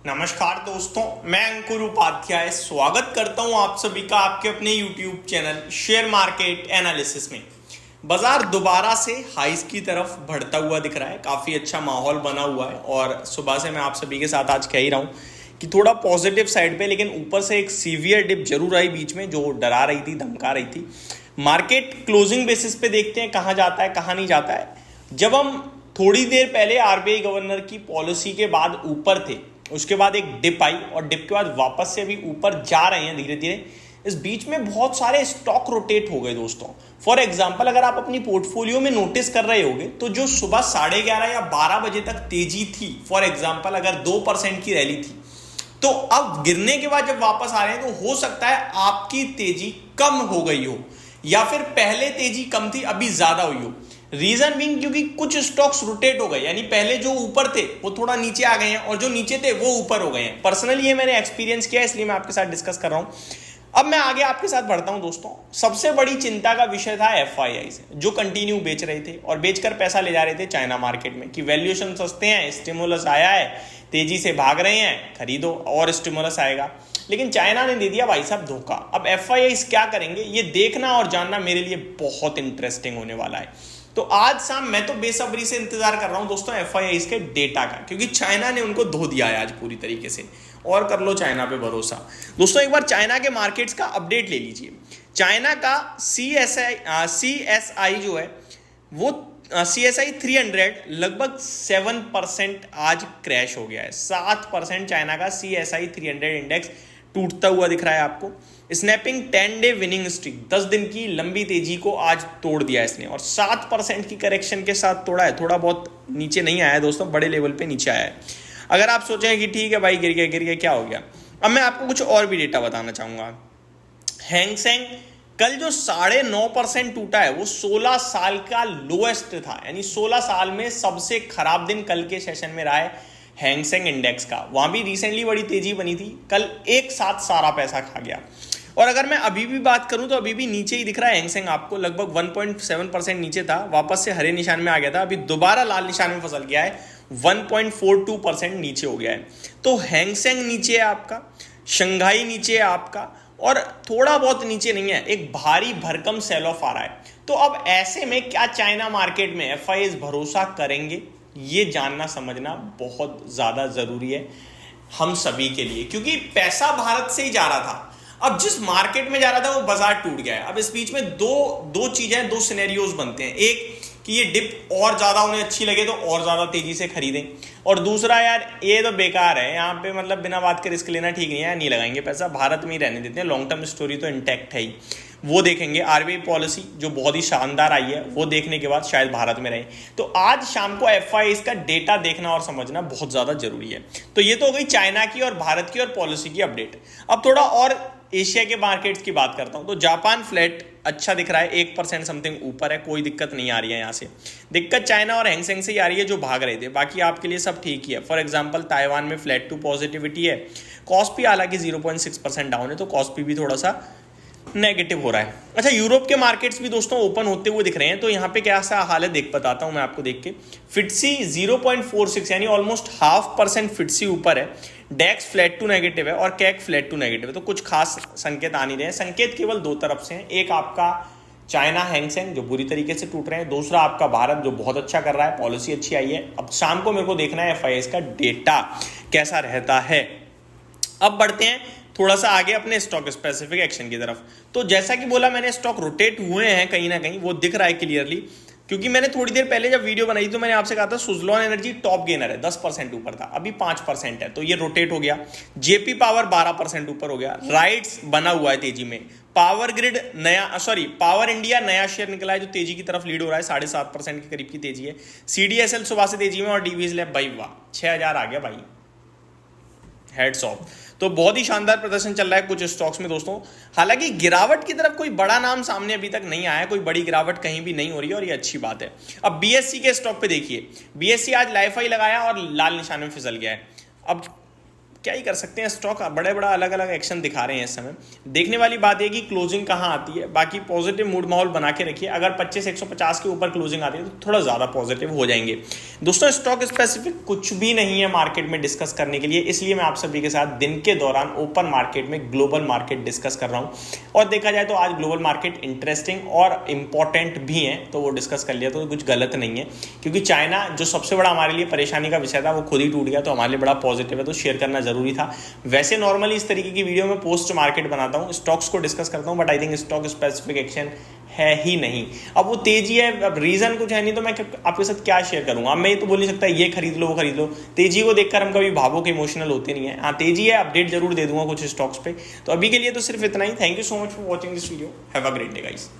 नमस्कार दोस्तों, मैं अंकुर उपाध्याय स्वागत करता हूं आप सभी का आपके अपने YouTube channel share market analysis में। बाजार दोबारा से हाइस की तरफ बढ़ता हुआ दिख रहा है, काफ़ी अच्छा माहौल बना हुआ है और सुबह से मैं आप सभी के साथ आज कह ही रहा हूं कि थोड़ा पॉजिटिव साइड पे, लेकिन ऊपर से एक सीवियर डिप जरूर आई बीच में जो डरा रही थी, धमका रही थी। मार्केट क्लोजिंग बेसिस पे देखते हैं कहाँ जाता है कहाँ नहीं जाता है। जब हम थोड़ी देर पहले आरबीआई गवर्नर की पॉलिसी के बाद ऊपर थे, उसके बाद एक डिप आई और डिप के बाद वापस से अभी ऊपर जा रहे हैं धीरे धीरे। इस बीच में बहुत सारे स्टॉक रोटेट हो गए दोस्तों। फॉर एग्जांपल, अगर आप अपनी पोर्टफोलियो में नोटिस कर रहे होंगे तो जो सुबह 11:30 या 12 बजे तक तेजी थी, फॉर एग्जांपल अगर 2% की रैली थी, तो अब गिरने के बाद जब वापस आ रहे हैं तो हो सकता है आपकी तेजी कम हो गई हो या फिर पहले तेजी कम थी अभी ज्यादा हुई हो। रीजन बीइंग क्योंकि कुछ स्टॉक्स रोटेट हो गए, यानी पहले जो ऊपर थे वो थोड़ा नीचे आ गए हैं और जो नीचे थे वो ऊपर हो गए हैं। पर्सनली ये मैंने एक्सपीरियंस किया, इसलिए मैं आपके साथ डिस्कस कर रहा हूं। अब मैं आगे आपके साथ बढ़ता हूं दोस्तों। सबसे बड़ी चिंता का विषय था एफआईआई से, जो कंटिन्यू बेच रहे थे और बेचकर पैसा ले जा रहे थे चाइना मार्केट में कि वैल्यूएशन सस्ते हैं, स्टिमुलस आया है, तेजी से भाग रहे हैं, खरीदो और स्टिमुलस आएगा। लेकिन चाइना ने दे दिया भाई साहब धोखा। अब एफआईआई क्या करेंगे ये देखना और जानना मेरे लिए बहुत इंटरेस्टिंग होने वाला है। तो आज शाम मैं तो बेसब्री से इंतजार कर रहा हूं दोस्तों एफआईआई के डेटा का, क्योंकि चाइना ने उनको धो दिया है आज पूरी तरीके से। और कर लो चाइना पे भरोसा दोस्तों। एक बार चाइना के मार्केट्स का अपडेट ले लीजिए। चाइना का सीएसआई जो है वो CSI 300 लगभग 7% आज क्रैश हो गया है। 7% चाइना का CSI 300 इंडेक्स टूटता हुआ दिख रहा है आपको। स्नैपिंग 10 डे विनिंग स्ट्रीक, 10 दिन की लंबी तेजी को आज तोड़ दिया इसने और 7% की करेक्शन के साथ तोड़ा है। थोड़ा बहुत नीचे नहीं आया है दोस्तों, बड़े लेवल पे नीचे आया है। अगर आप सोचें कि ठीक है भाई गिर गया क्या हो गया, अब मैं आपको कुछ और भी डेटा बताना चाहूंगा। हैंगसेंग कल जो 9.5% टूटा है वो 16 साल का लोएस्ट था, यानी 16 साल में सबसे खराब दिन कल के सेशन में रहा है हैंगसेंग इंडेक्स का। वहां भी रिसेंटली बड़ी तेजी बनी थी, कल एक साथ सारा पैसा खा गया। और अगर मैं अभी भी बात करूं तो अभी भी नीचे ही दिख रहा है हैंगसेंग आपको, लगभग 1.7% नीचे था, वापस से हरे निशान में आ गया था, अभी दोबारा लाल निशान में फसल गया है, 1.42% नीचे हो गया है। तो हैंगसेंग नीचे है आपका, शंघाई नीचे है आपका, और थोड़ा बहुत नीचे नहीं है, एक भारी भरकम सेल ऑफ आ रहा है। तो अब ऐसे में क्या चाइना मार्केट में एफआईआई भरोसा करेंगे, ये जानना समझना बहुत ज्यादा जरूरी है हम सभी के लिए, क्योंकि पैसा भारत से ही जा रहा था। अब जिस मार्केट में जा रहा था वो बाजार टूट गया है। अब इस बीच में दो चीजें, दो सिनेरियोज बनते हैं। एक कि ये डिप और ज्यादा उन्हें अच्छी लगे तो और ज्यादा तेजी से खरीदें, और दूसरा यार ये तो बेकार है, यहाँ पे मतलब बिना बात के रिस्क लेना ठीक नहीं है, नहीं लगाएंगे पैसा, भारत में ही रहने देते हैं, लॉन्ग टर्म स्टोरी तो इंटैक्ट है ही। वो देखेंगे आरबीआई पॉलिसी जो बहुत ही शानदार आई है, वो देखने के बाद शायद भारत में रहे। तो आज शाम को एफआईआई का डेटा देखना और समझना बहुत ज्यादा जरूरी है। तो ये तो हो गई चाइना की और भारत की और पॉलिसी की अपडेट। अब थोड़ा और एशिया के मार्केट्स की बात करता हूं तो जापान फ्लैट अच्छा दिख रहा है, 1% समथिंग ऊपर है, कोई दिक्कत नहीं आ रही है यहाँ से। दिक्कत चाइना और हैंगसेंग से ही आ रही है जो भाग रहे थे, बाकी आपके लिए सब ठीक ही है। फॉर एग्जांपल ताइवान में फ्लैट टू पॉजिटिविटी है, कॉस्पी हालांकि 0.6% डाउन है, तो कॉस्पी भी थोड़ा सा नेगेटिव हो रहा है। अच्छा, यूरोप के मार्केट्स भी दोस्तों ओपन होते हुए दिख रहे हैं, तो यहाँ पे क्या सा हाल है देख बताता हूँ मैं आपको देख के। फिट्सी 0.46 यानी ऑलमोस्ट 0.5% फिट्सी ऊपर है, डेक्स फ्लैट टू नेगेटिव है और कैक फ्लैट टू नेगेटिव है। तो कुछ खास संकेत आ नहीं रहे हैं। संकेत केवल दो तरफ से हैं, एक आपका चाइना हैंगसेंग जो बुरी तरीके से टूट रहे हैं, दूसरा आपका भारत जो बहुत अच्छा कर रहा है, पॉलिसी अच्छी आई है। अब शाम को मेरे को देखना है एफआईआई का डेटा कैसा रहता है। अब बढ़ते हैं थोड़ा सा आगे अपने स्टॉक स्पेसिफिक एक्शन की तरफ। तो जैसा कि बोला मैंने, स्टॉक रोटेट हुए हैं कहीं ना कहीं, वो दिख रहा है क्लियरली, क्योंकि मैंने थोड़ी देर पहले जब वीडियो बनाई तो मैंने आपसे कहा था सुजलॉन एनर्जी टॉप गेनर है, 10% ऊपर था, अभी 5% है, तो ये रोटेट हो गया। जेपी पावर 12% ऊपर हो गया, राइट्स बना हुआ है तेजी में। पावर ग्रिड पावर इंडिया नया शेयर निकला है जो तेजी की तरफ लीड हो रहा है, 7.5% के करीब की तेजी है। सीडीएसएल सुबह से तेजी में और डीवीएस लैब भाई वाह 6000 आ गया भाई, हेड्स ऑफ। तो बहुत ही शानदार प्रदर्शन चल रहा है कुछ स्टॉक्स में दोस्तों। हालांकि गिरावट की तरफ कोई बड़ा नाम सामने अभी तक नहीं आया, कोई बड़ी गिरावट कहीं भी नहीं हो रही है और ये अच्छी बात है। अब बीएससी के स्टॉक पे देखिए, बीएससी आज लाइफ हाई लगाया और लाल निशान में फिसल गया है। अब क्या ही कर सकते हैं, स्टॉक बड़े बड़ा अलग अलग एक्शन दिखा रहे हैं इस समय। देखने वाली बात है कि क्लोजिंग कहाँ आती है। बाकी पॉजिटिव मूड माहौल बना के रखिए, अगर 25,150 के ऊपर क्लोजिंग आती है तो थोड़ा ज़्यादा पॉजिटिव हो जाएंगे। दोस्तों स्टॉक स्पेसिफिक कुछ भी नहीं है मार्केट में डिस्कस करने के लिए, इसलिए मैं आप सभी के साथ दिन के दौरान ओपन मार्केट में ग्लोबल मार्केट डिस्कस कर रहा हूँ। और देखा जाए तो आज ग्लोबल मार्केट इंटरेस्टिंग और इंपॉर्टेंट भी है, तो वो डिस्कस कर लिया तो कुछ गलत नहीं है, क्योंकि चाइना जो सबसे बड़ा हमारे लिए परेशानी का विषय था वो खुद ही टूट गया, तो हमारे लिए बड़ा पॉजिटिव है, तो शेयर करना जरूरी था। वैसे नॉर्मली इस तरीके की वीडियो में पोस्ट मार्केट बनाता हूँ, स्टॉक्स को डिस्कस करता हूँ, but I think stock specific action है ही नहीं। अब वो तेजी है, अब रीजन कुछ है नहीं, तो मैं आपके साथ क्या शेयर करूंगा। अब मैं ये तो बोल नहीं सकता ये खरीद लो वो खरीद लो, तेजी को देखकर हम कभी भावुक इमोशनल होते नहीं है। हाँ तेजी है, अपडेट जरूर दे दूंगा कुछ स्टॉक्स पे। तो अभी के लिए तो सिर्फ इतना ही। Thank you so much for watching this video, have a great day guys.